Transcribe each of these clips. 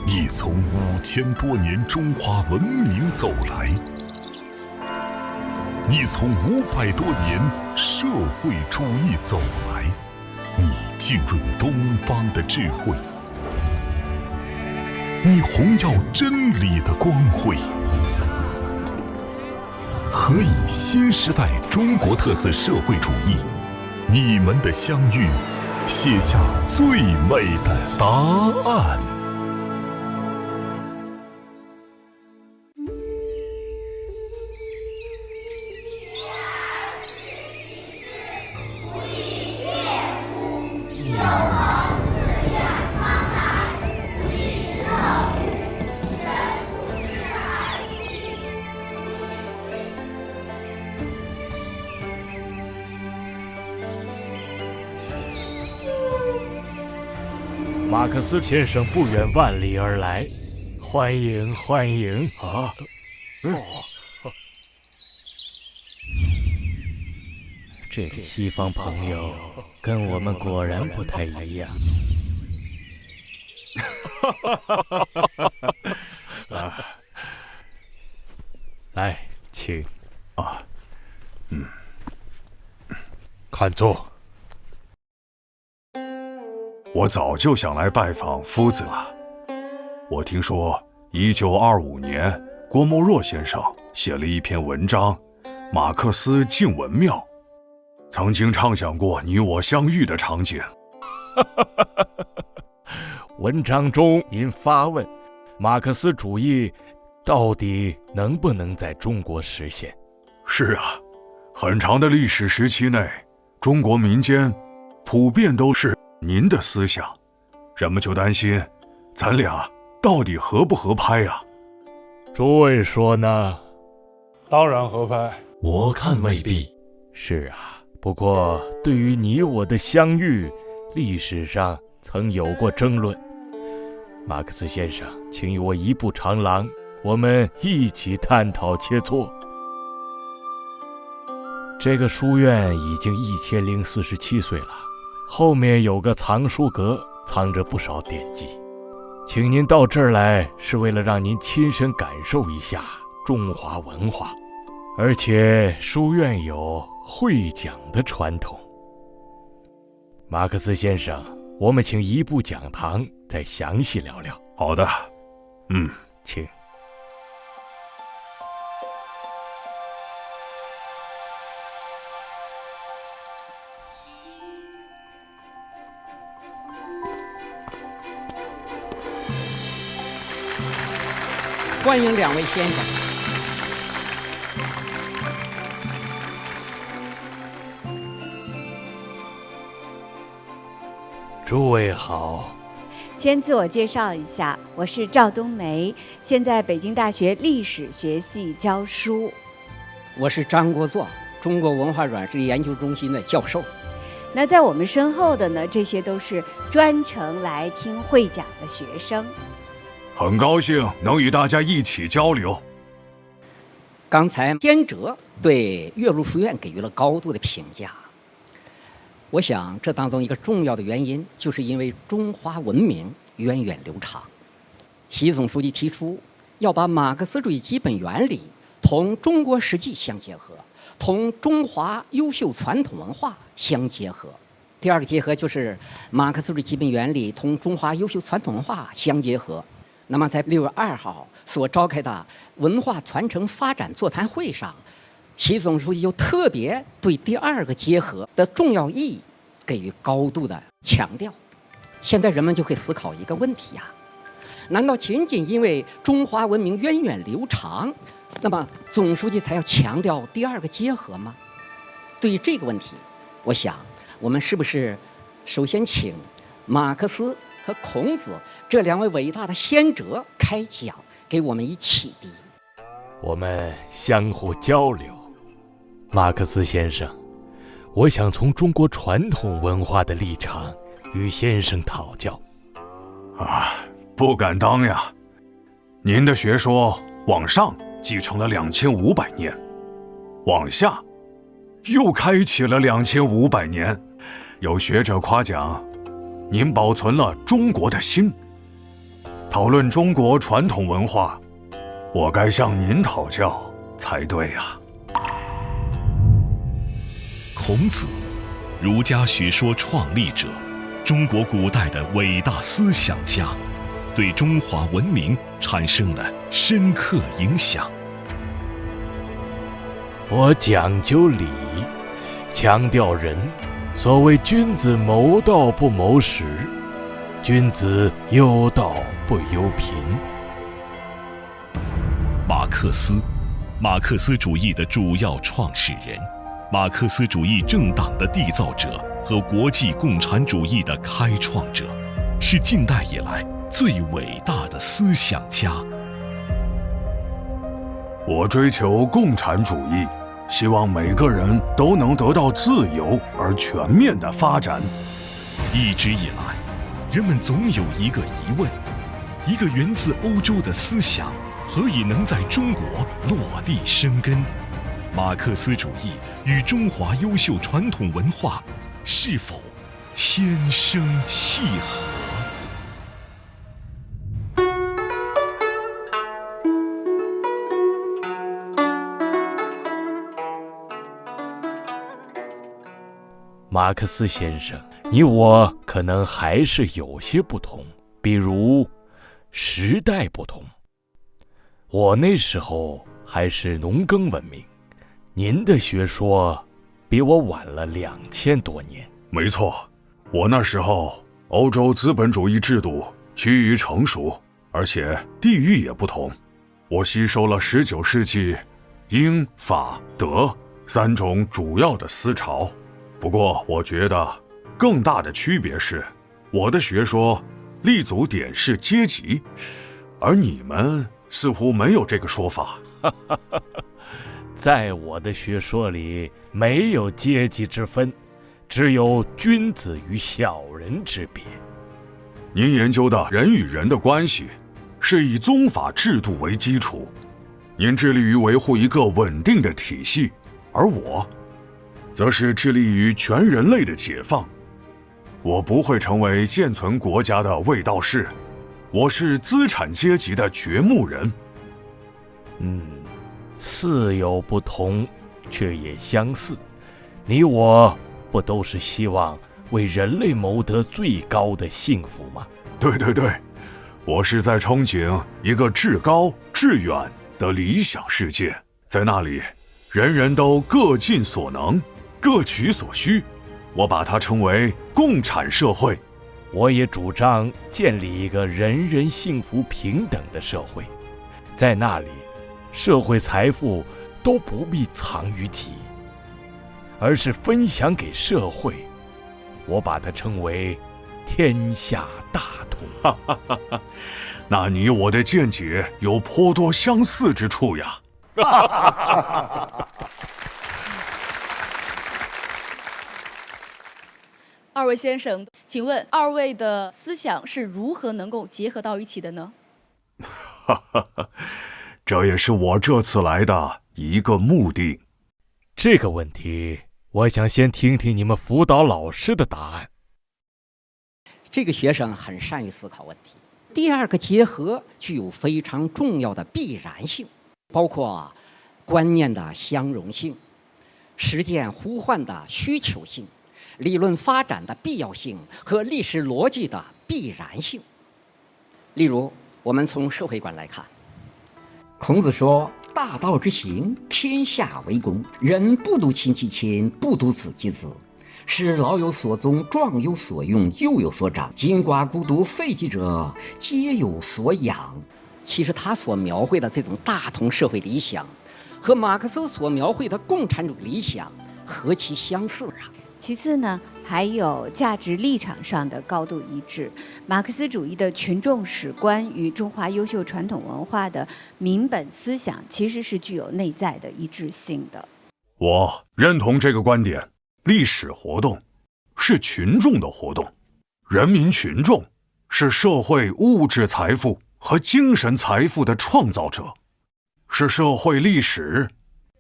你从5000多年中华文明走来，你从500多年社会主义走来，你浸润东方的智慧，你弘耀真理的光辉，何以新时代中国特色社会主义，你们的相遇写下最美的答案。马克思先生不远万里而来，欢迎欢迎啊！这个西方朋友跟我们果然不太一样。来，请。看坐。我早就想来拜访夫子了。我听说1925年，郭沫若先生写了一篇文章《马克思敬文庙》，曾经畅想过你我相遇的场景。文章中您发问，马克思主义到底能不能在中国实现？是啊，很长的历史时期内，中国民间普遍都是您的思想，人们就担心咱俩到底合不合拍啊？诸位说呢？当然合拍。我看未必。是啊，不过对于你我的相遇，历史上曾有过争论。马克思先生，请与我一步长廊，我们一起探讨切磋。这个书院已经1047岁了，后面有个藏书阁，藏着不少典籍。请您到这儿来，是为了让您亲身感受一下中华文化，而且书院有会讲的传统。马克思先生，我们请移步讲堂，再详细聊聊。好的，请。欢迎两位先生。诸位好。先自我介绍一下，我是赵冬梅，现在北京大学历史学系教书。我是张国祚，中国文化软实力研究中心的教授。那在我们身后的呢，这些都是专程来听会讲的学生。很高兴能与大家一起交流。刚才先哲对岳麓书院给予了高度的评价，我想这当中一个重要的原因，就是因为中华文明源远流长。习总书记提出要把马克思主义基本原理同中国实际相结合，同中华优秀传统文化相结合。第二个结合就是马克思主义基本原理同中华优秀传统文化相结合。那么在6月2号所召开的文化传承发展座谈会上，习总书记又特别对第二个结合的重要意义给予高度的强调。现在人们就会思考一个问题呀，难道仅仅因为中华文明源远流长，那么总书记才要强调第二个结合吗？对于这个问题，我想我们是不是首先请马克思和孔子这2位伟大的先哲开讲，给我们以启迪。我们相互交流。马克思先生，我想从中国传统文化的立场与先生讨教。不敢当呀。您的学说往上继承了2500年，往下又开启了2500年。有学者夸奖您保存了中国的心。讨论中国传统文化，我该向您讨教才对呀。孔子，儒家学说创立者，中国古代的伟大思想家，对中华文明产生了深刻影响。我讲究礼，强调仁。所谓君子谋道不谋食，君子忧道不忧贫。马克思，马克思主义的主要创始人，马克思主义政党的缔造者和国际共产主义的开创者，是近代以来最伟大的思想家。我追求共产主义，希望每个人都能得到自由而全面的发展。一直以来，人们总有一个疑问：一个源自欧洲的思想，何以能在中国落地生根？马克思主义与中华优秀传统文化是否天生契合？马克思先生，你我可能还是有些不同，比如时代不同。我那时候还是农耕文明，您的学说比我晚了2000多年。没错，我那时候欧洲资本主义制度趋于成熟，而且地域也不同。我吸收了19世纪英、法、德3种主要的思潮。不过我觉得更大的区别是，我的学说立足点是阶级，而你们似乎没有这个说法。在我的学说里，没有阶级之分，只有君子与小人之别。您研究的人与人的关系，是以宗法制度为基础，您致力于维护一个稳定的体系，而我则是致力于全人类的解放。我不会成为现存国家的卫道士，我是资产阶级的掘墓人。似有不同，却也相似。你我不都是希望为人类谋得最高的幸福吗？对对对，我是在憧憬一个至高至远的理想世界，在那里人人都各尽所能，各取所需，我把它称为共产社会。我也主张建立一个人人幸福平等的社会，在那里社会财富都不必藏于己，而是分享给社会。我把它称为天下大同。那你我的见解有颇多相似之处呀。二位先生，请问二位的思想是如何能够结合到一起的呢？这也是我这次来的一个目的。这个问题，我想先听听你们辅导老师的答案。这个学生很善于思考问题。第二个结合具有非常重要的必然性，包括观念的相容性、实践呼唤的需求性、理论发展的必要性和历史逻辑的必然性。例如，我们从社会观来看，孔子说：“大道之行，天下为公。人不独亲其亲，不独子其子，是老有所终，壮有所用，幼有所长。今寡孤独废疾者，皆有所养。”其实他所描绘的这种大同社会理想，和马克思所描绘的共产主义理想何其相似啊！其次呢，还有价值立场上的高度一致。马克思主义的群众史观与中华优秀传统文化的民本思想其实是具有内在的一致性的。我认同这个观点，历史活动是群众的活动，人民群众是社会物质财富和精神财富的创造者，是社会历史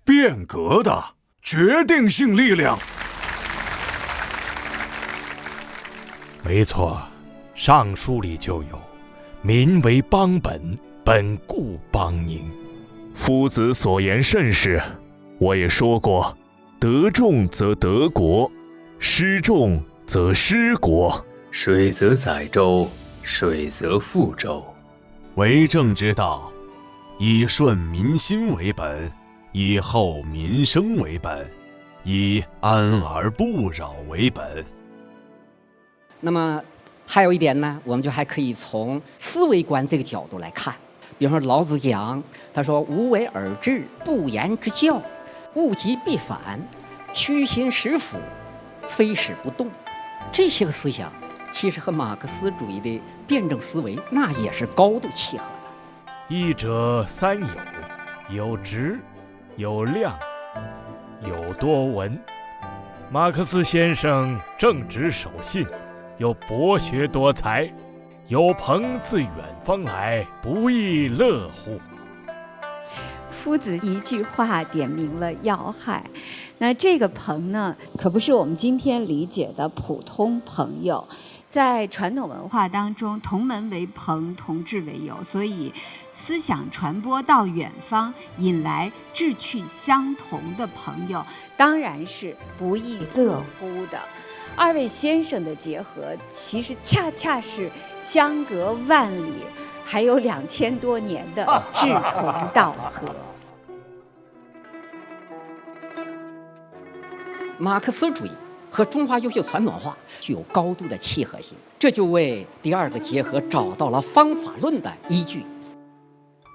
变革的决定性力量。没错，上书里就有，民为邦本，本固邦宁。夫子所言甚是，我也说过，得众则得国，失众则失国。水则载舟，水则覆舟。为政之道，以顺民心为本，以厚民生为本，以安而不扰为本。那么还有一点呢，我们就还可以从思维观这个角度来看。比如说老子讲，他说无为而治，不言之教，物极必反，虚心实腹，非使不动。这些个思想其实和马克思主义的辩证思维那也是高度契合的。一者三有，有直，有量，有多闻。马克思先生正直守信，又博学多才，有朋自远方来，不亦乐乎。夫子一句话点明了要害。那这个朋呢，可不是我们今天理解的普通朋友。在传统文化当中，同门为朋，同志为友，所以思想传播到远方，引来志趣相同的朋友，当然是不亦乐乎的。二位先生的结合，其实恰恰是相隔万里，还有2000多年的志同道合。马克思主义和中华优秀传统文化具有高度的契合性，这就为第二个结合找到了方法论的依据。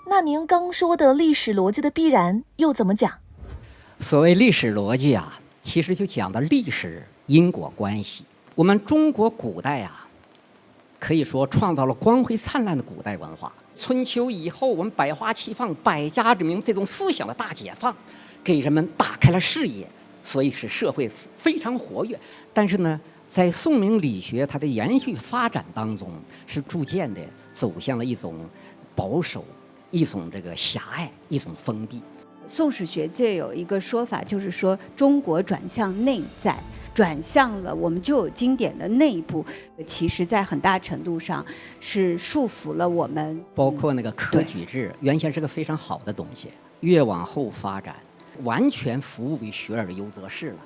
那您刚说的历史逻辑的必然又怎么讲？所谓历史逻辑啊，其实就讲的历史因果关系。我们中国古代啊，可以说创造了光辉灿烂的古代文化。春秋以后，我们百花齐放、百家争鸣这种思想的大解放，给人们打开了视野，所以使社会非常活跃。但是呢，在宋明理学它的延续发展当中，是逐渐的走向了一种保守、一种这个狭隘、一种封闭。宋史学界有一个说法，就是说中国转向内在，转向了我们就有经典的内部，其实在很大程度上是束缚了我们。包括那个科举制，原先是个非常好的东西，越往后发展，完全服务于学而优则仕了。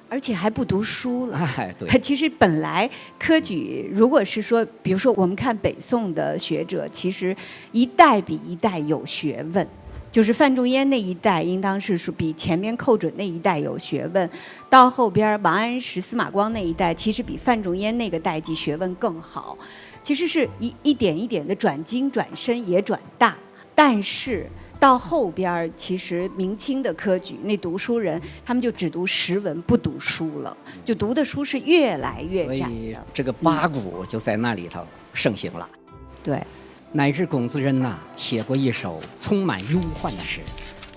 而且还不读书了。哎，对。其实本来科举，如果是说，比如说我们看北宋的学者，其实一代比一代有学问。就是范仲淹那一代，应当是比前面寇准那一代有学问；到后边王安石、司马光那一代，其实比范仲淹那个代际学问更好。其实是一点一点的转精转深也转大，但是到后边其实明清的科举那读书人，他们就只读实文不读书了，就读的书是越来越窄的。这个八股就在那里头盛行了。对。乃至龚自珍呐，写过一首充满忧患的诗。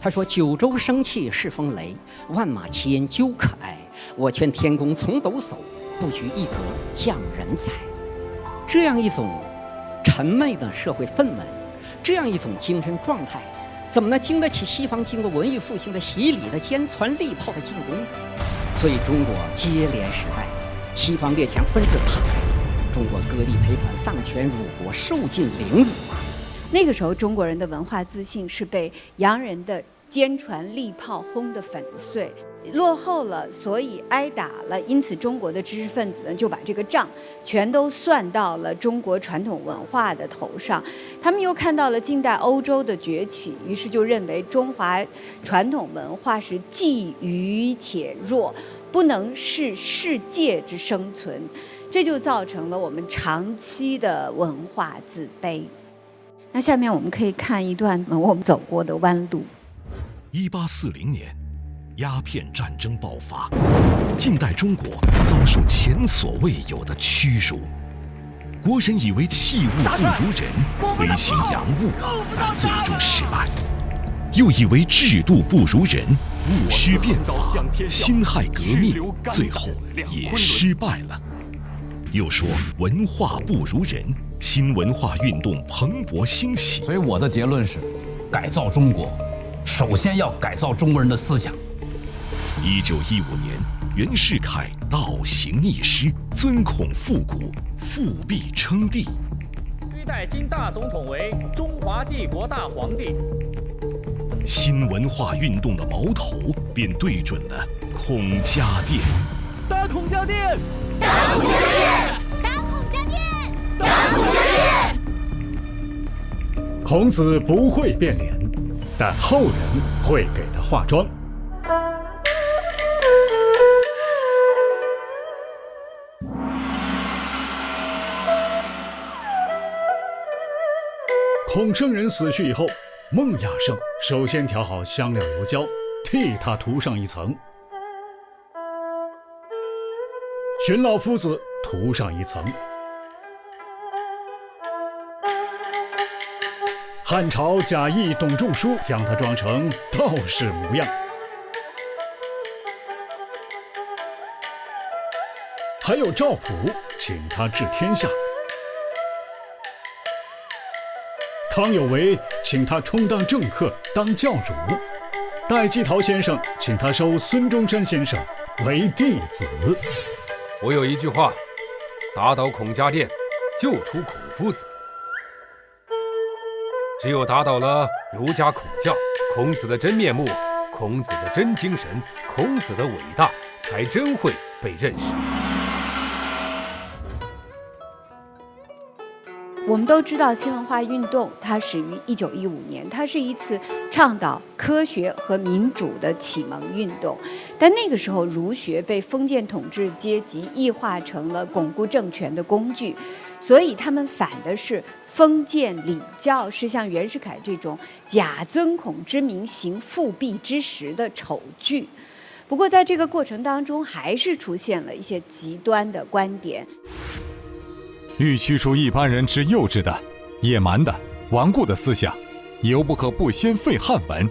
他说：“九州生气是风雷，万马齐喑究可哀。我劝天公从抖擞，不许一格降人才。”这样一种沉闷的社会氛围，这样一种精神状态，怎么能经得起西方经过文艺复兴的洗礼的坚船利炮的进攻？所以中国接连失败，西方列强纷至沓来。中国割地赔款，丧权辱国，受尽凌辱啊！那个时候，中国人的文化自信是被洋人的坚船利炮轰得粉碎，落后了，所以挨打了。因此，中国的知识分子呢，就把这个账全都算到了中国传统文化的头上。他们又看到了近代欧洲的崛起，于是就认为中华传统文化是既愚且弱，不能是世界之生存。这就造成了我们长期的文化自卑。那下面我们可以看一段我们走过的弯路。1840年，鸦片战争爆发，近代中国遭受前所未有的屈辱。国人以为器物不如人，推行洋务，但最终失败；又以为制度不如人，戊戌变法，辛亥革命，最后也失败了。又说文化不如人，新文化运动蓬勃兴起。所以我的结论是，改造中国，首先要改造中国人的思想。1915年，袁世凯倒行逆施，尊孔复古，复辟称帝。代金大总统为中华帝国大皇帝。新文化运动的矛头便对准了孔家店。打孔家店！打孔家店！打孔家店！打孔家店！孔子不会变脸，但后人会给他化妆。孔圣人死去以后，孟亚圣首先调好香料油胶，替他涂上一层；荀老夫子涂上一层；汉朝贾谊、董仲舒将他装成道士模样；还有赵普请他治天下；康有为请他充当政客当教主；戴季陶先生请他收孙中山先生为弟子。我有一句话：打倒孔家店，救出孔夫子。只有打倒了儒家孔教，孔子的真面目，孔子的真精神，孔子的伟大，才真会被认识。我们都知道新文化运动它始于1915年，它是一次倡导科学和民主的启蒙运动。但那个时候儒学被封建统治阶级异化成了巩固政权的工具，所以他们反的是封建礼教，是像袁世凯这种假尊孔之名行复辟之实的丑剧。不过在这个过程当中，还是出现了一些极端的观点。欲驱除一般人之幼稚的、野蛮的、顽固的思想，犹不可不先废汉文。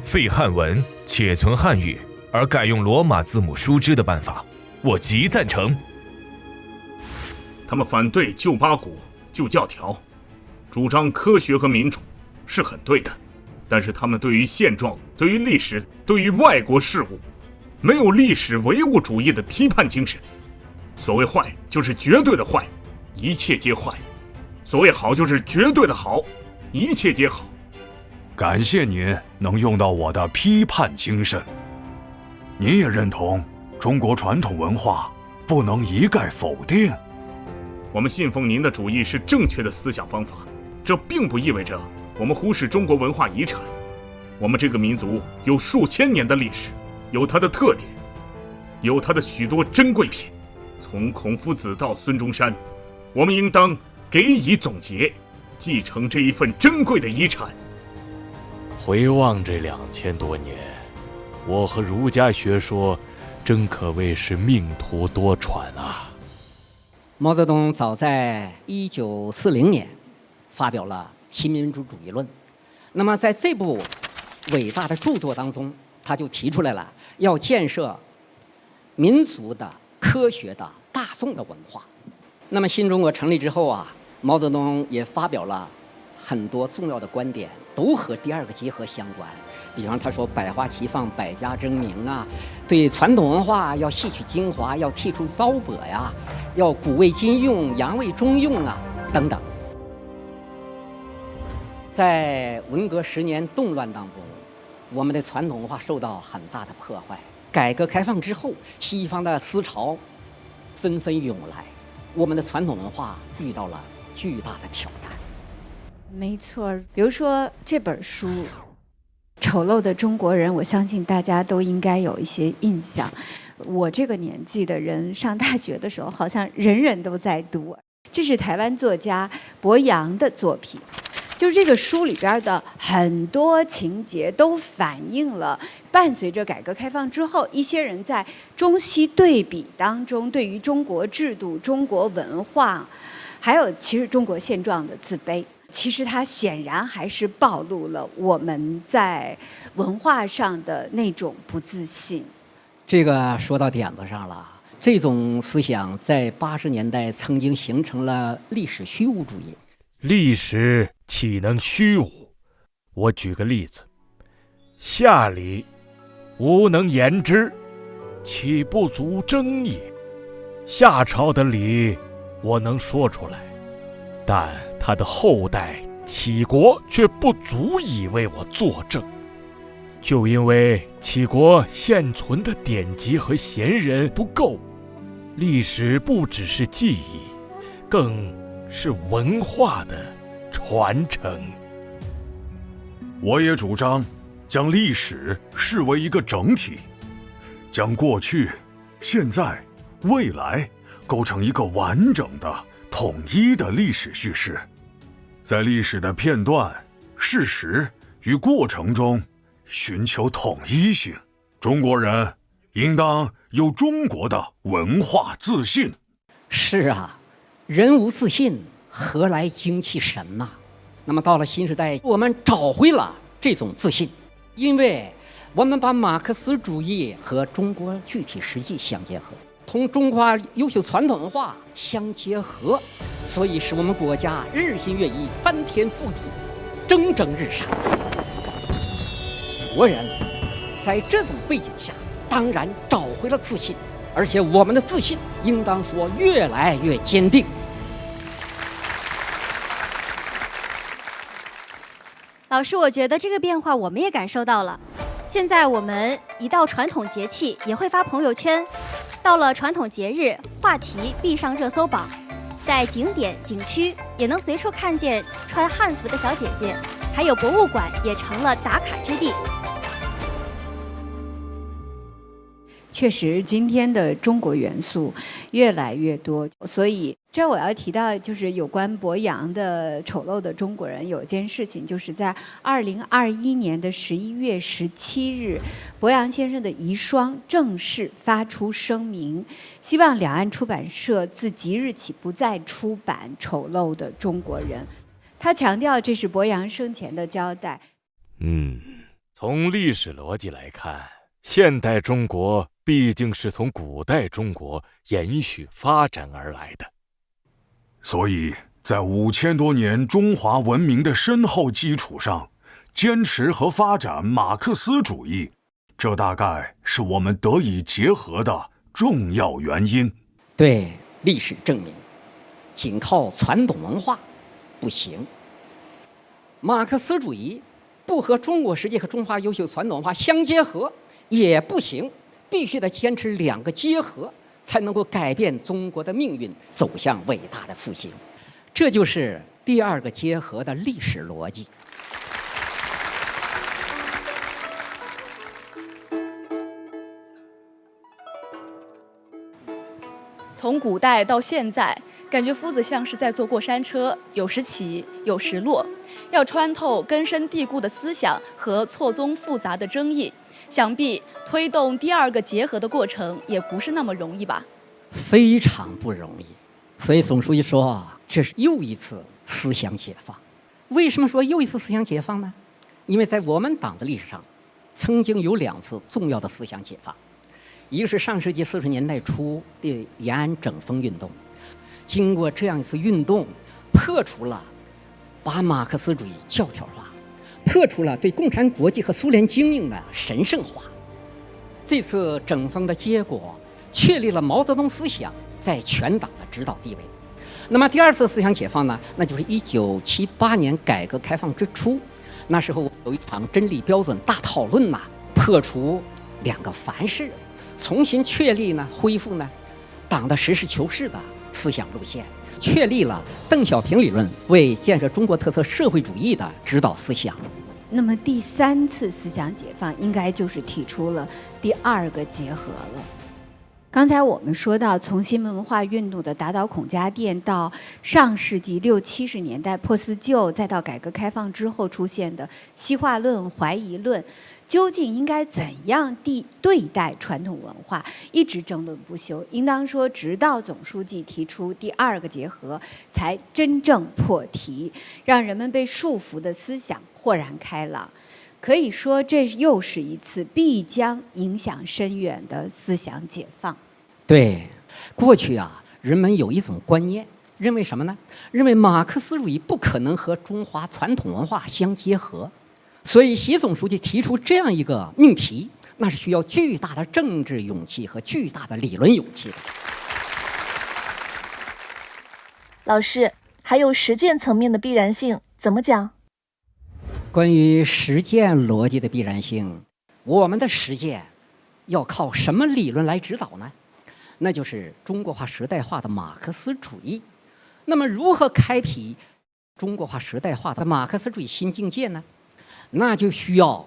废汉文，且存汉语，而改用罗马字母书之的办法，我极赞成。他们反对旧八股、旧教条，主张科学和民主，是很对的。但是他们对于现状、对于历史、对于外国事务，没有历史唯物主义的批判精神。所谓坏，就是绝对的坏，一切皆坏；所谓好，就是绝对的好，一切皆好。感谢您能用到我的批判精神。您也认同中国传统文化不能一概否定？我们信奉您的主义是正确的思想方法，这并不意味着我们忽视中国文化遗产。我们这个民族有数千年的历史，有它的特点，有它的许多珍贵品。从孔夫子到孙中山，我们应当给予总结，继承这一份珍贵的遗产。回望这2000多年，我和儒家学说真可谓是命途多舛啊。毛泽东早在1940年发表了《新民主主义论》，那么在这部伟大的著作当中，他就提出来了要建设民族的、科学的、大众的文化。那么新中国成立之后啊，毛泽东也发表了很多重要的观点，都和第二个结合相关。比方他说百花齐放，百家争鸣啊，对传统文化要吸取精华，要剔除糟粕呀，要古为今用，洋为中用啊，等等。在文革10年动乱当中，我们的传统文化受到很大的破坏。改革开放之后，西方的思潮纷纷涌来，我们的传统文化遇到了巨大的挑战。没错，比如说这本书《丑陋的中国人》，我相信大家都应该有一些印象。我这个年纪的人上大学的时候，好像人人都在读。这是台湾作家博洋的作品。就是这个书里边的很多情节都反映了伴随着改革开放之后，一些人在中西对比当中对于中国制度、中国文化，还有其实中国现状的自卑。其实它显然还是暴露了我们在文化上的那种不自信。这个说到点子上了。这种思想在80年代曾经形成了历史虚无主义。历史岂能虚无？我举个例子，夏礼吾能言之，岂不足争也？夏朝的礼我能说出来，但他的后代杞国却不足以为我作证。就因为杞国现存的典籍和贤人不够，历史不只是记忆，更是文化的传承。我也主张将历史视为一个整体，将过去、现在、未来构成一个完整的、统一的历史叙事，在历史的片段、事实与过程中寻求统一性。中国人应当有中国的文化自信。是啊，人无自信，何来精气神呐？那么到了新时代，我们找回了这种自信，因为我们把马克思主义和中国具体实际相结合，同中华优秀传统文化相结合，所以使我们国家日新月异，翻天覆地，蒸蒸日上。国人在这种背景下，当然找回了自信，而且我们的自信应当说越来越坚定。老师，我觉得这个变化我们也感受到了。现在我们一到传统节气也会发朋友圈，到了传统节日，话题必上热搜榜，在景点景区也能随处看见穿汉服的小姐姐，还有博物馆也成了打卡之地。确实，今天的中国元素越来越多，所以这我要提到，就是有关博洋的《丑陋的中国人》有件事情，就是在2021年的11月17日，博洋先生的遗孀正式发出声明，希望两岸出版社自即日起不再出版《丑陋的中国人》。他强调，这是博洋生前的交代。从历史逻辑来看，现代中国毕竟是从古代中国延续发展而来的，所以在5000多年中华文明的深厚基础上，坚持和发展马克思主义，这大概是我们得以结合的重要原因。对，历史证明，仅靠传统文化不行。马克思主义不和中国实际和中华优秀传统文化相结合也不行，必须得坚持两个结合，才能够改变中国的命运，走向伟大的复兴。这就是第二个结合的历史逻辑。从古代到现在，感觉夫子像是在坐过山车，有时起，有时落，要穿透根深蒂固的思想和错综复杂的争议，想必推动第二个结合的过程也不是那么容易吧？非常不容易。所以总书记说，这是又一次思想解放。为什么说又一次思想解放呢？因为在我们党的历史上，曾经有2次重要的思想解放。一个是上世纪40年代初的延安整风运动，经过这样一次运动，破除了把马克思主义教条化，破除了对共产国际和苏联精英的神圣化。这次整风的结果，确立了毛泽东思想在全党的指导地位。那么第二次思想解放呢，那就是1978年改革开放之初，那时候有一场真理标准大讨论呐，破除2个凡是，重新确立呢，恢复呢党的实事求是的思想路线，确立了邓小平理论为建设中国特色社会主义的指导思想。那么第3次思想解放应该就是提出了第2个结合了。刚才我们说到，从新文化运动的打倒孔家店，到上世纪60、70年代破四旧，再到改革开放之后出现的西化论、怀疑论，究竟应该怎样对待传统文化，一直争论不休。应当说，直到总书记提出第2个结合，才真正破题，让人们被束缚的思想豁然开朗。可以说，这又是一次必将影响深远的思想解放。对，过去啊，人们有一种观念，认为什么呢？认为马克思主义不可能和中华传统文化相结合，所以习总书记提出这样一个命题，那是需要巨大的政治勇气和巨大的理论勇气的。老师，还有实践层面的必然性，怎么讲？关于实践逻辑的必然性，我们的实践要靠什么理论来指导呢？那就是中国化时代化的马克思主义。那么如何开辟中国化时代化的马克思主义新境界呢？那就需要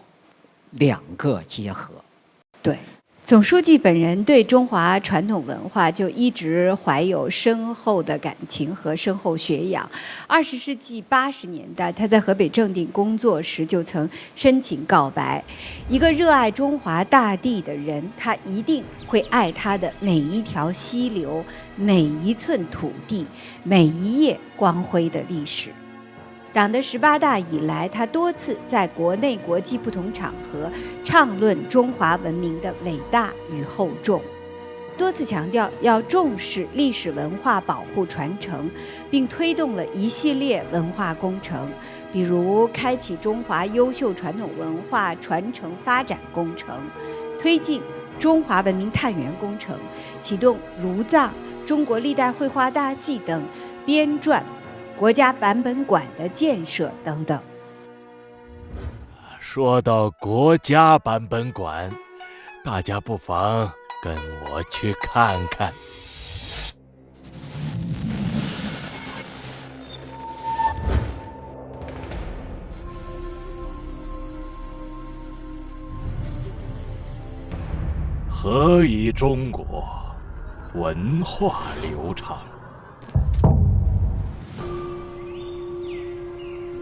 两个结合。对，总书记本人对中华传统文化就一直怀有深厚的感情和深厚学养。20世纪80年代，他在河北正定工作时就曾深情告白：一个热爱中华大地的人，他一定会爱他的每一条溪流、每一寸土地、每一页光辉的历史。党的18大以来，他多次在国内国际不同场合畅论中华文明的伟大与厚重，多次强调要重视历史文化保护传承，并推动了一系列文化工程，比如开启中华优秀传统文化传承发展工程，推进中华文明探源工程，启动儒藏、中国历代绘画大系等编撰国家版本馆的建设等等。说到国家版本馆，大家不妨跟我去看看。何以中国文化流畅？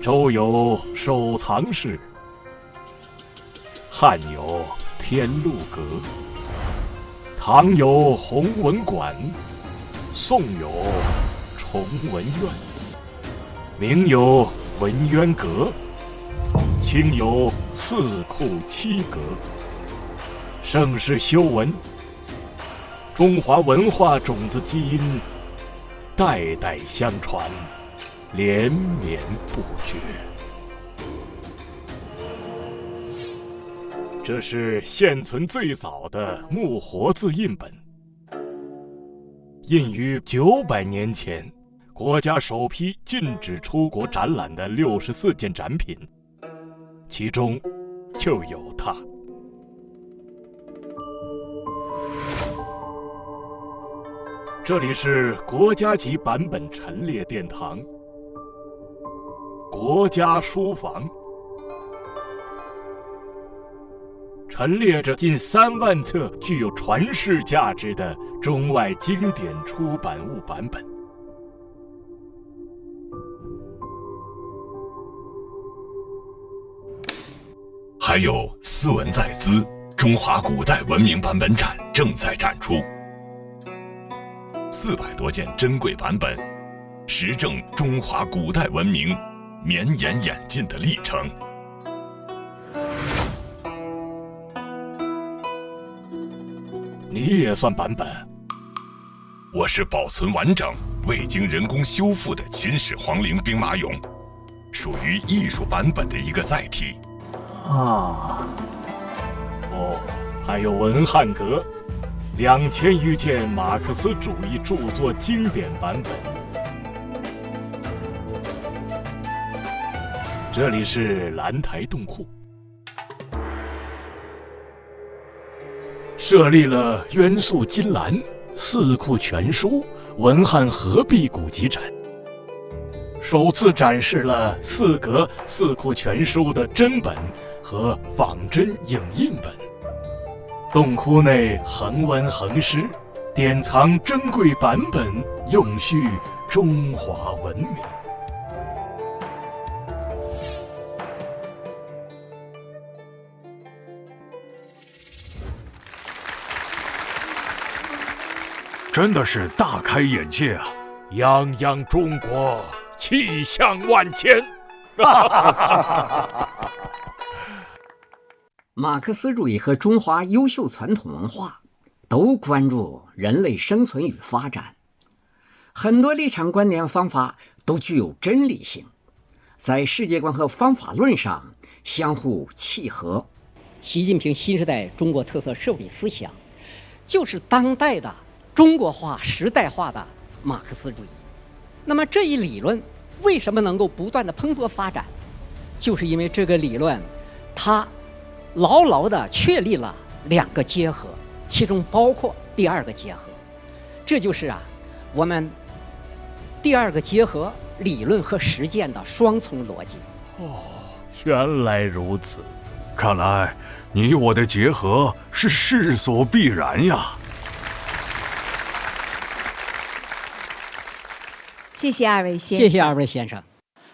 周有收藏室，汉有天禄阁，唐有弘文馆，宋有崇文院，明有文渊阁，清有四库七阁。盛世修文，中华文化种子基因代代相传，连绵不绝。这是现存最早的木活字印本，印于900年前，国家首批禁止出国展览的64件展品，其中就有它。这里是国家级版本陈列殿堂，国家书房，陈列着近3万册具有传世价值的中外经典出版物版本。还有斯文在兹中华古代文明版本展正在展出，400多件珍贵版本，实证中华古代文明绵延演进的历程。你也算版本？我是保存完整、未经人工修复的秦始皇陵兵马俑，属于艺术版本的一个载体。还有文汉阁，2000余件马克思主义著作经典版本。这里是兰台洞库，设立了元素金兰、四库全书、文汉合璧古籍展，首次展示了4格四库全书的真本和仿真影印本。洞窟内恒温恒湿，典藏珍贵版本，永续中华文明。真的是大开眼界啊！泱泱中国，气象万千。马克思主义和中华优秀传统文化都关注人类生存与发展，很多立场、观点、方法都具有真理性，在世界观和方法论上相互契合。习近平新时代中国特色社会思想，就是当代的中国化、时代化的马克思主义。那么这一理论为什么能够不断的蓬勃发展？就是因为这个理论，它牢牢地确立了2个结合，其中包括第2个结合。这就是我们第2个结合理论和实践的双重逻辑。原来如此，看来你我的结合是势所必然呀。谢谢2位先生。谢谢2位先生，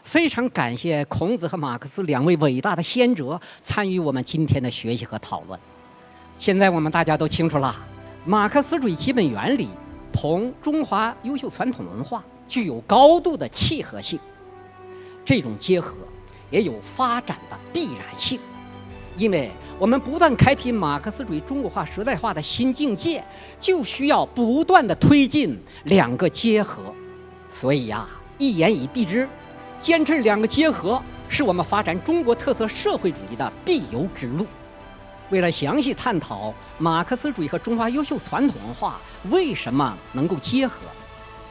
非常感谢孔子和马克思2位伟大的先哲参与我们今天的学习和讨论。现在我们大家都清楚了，马克思主义基本原理同中华优秀传统文化具有高度的契合性，这种结合也有发展的必然性。因为我们不断开辟马克思主义中国化时代化的新境界，就需要不断的推进2个结合。所以一言以蔽之，坚持2个结合是我们发展中国特色社会主义的必由之路。为了详细探讨马克思主义和中华优秀传统文化为什么能够结合，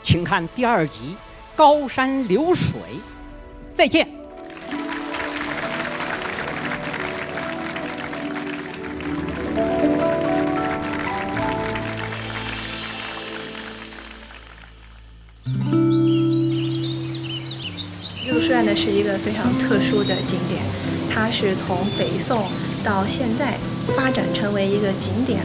请看第2集《高山流水》。再见。岳麓书院呢是一个非常特殊的景点，它是从北宋到现在发展成为一个景点。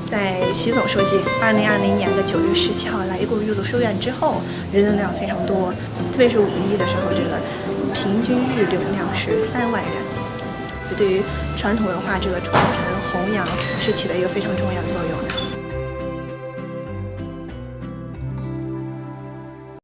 在习总书记2020年的9月17号来过岳麓书院之后，人流量非常多，特别是5·1的时候，这个平均日流量是3万人，对于传统文化这个传承弘扬是起了一个非常重要的作用的。